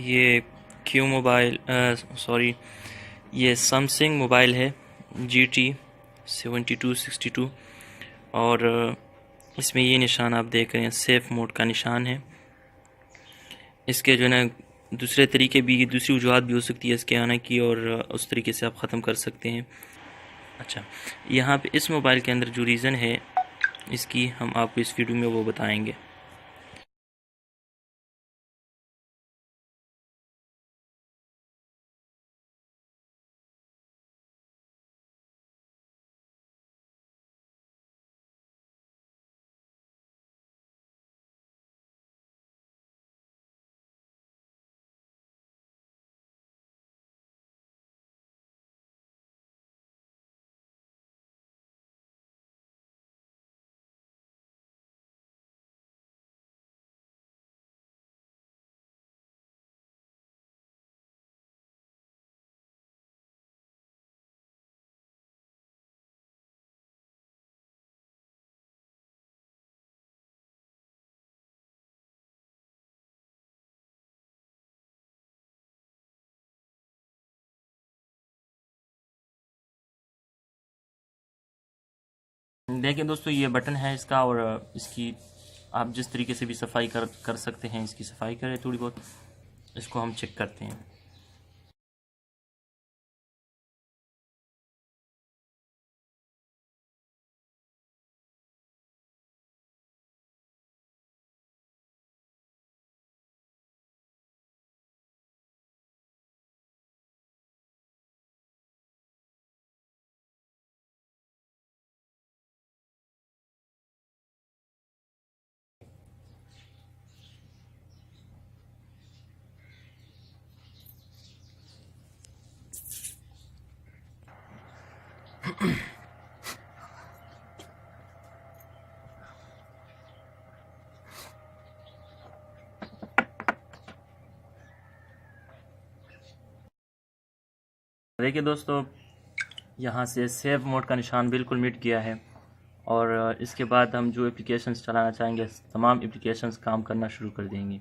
ये Q mobile sorry ये Samsung mobile है GT7262 और इसमें ये निशान आप देख रहे हैं, सेफ़ मोड का निशान है। इसके जो है ना दूसरे तरीके भी, दूसरी वजूहत भी हो सकती है इसके आने की, और उस तरीके से आप ख़त्म कर सकते हैं। अच्छा, यहाँ पे इस मोबाइल के अंदर जो रीज़न है इसकी, हम आपको इस वीडियो में वो बताएंगे। देखिए दोस्तों, ये बटन है इसका, और इसकी आप जिस तरीके से भी सफाई कर सकते हैं, इसकी सफाई करें थोड़ी बहुत। इसको हम चेक करते हैं। देखिए दोस्तों, यहाँ से सेव मोड का निशान बिल्कुल मिट गया है, और इसके बाद हम जो एप्लीकेशंस चलाना चाहेंगे, तमाम एप्लीकेशंस काम करना शुरू कर देंगी।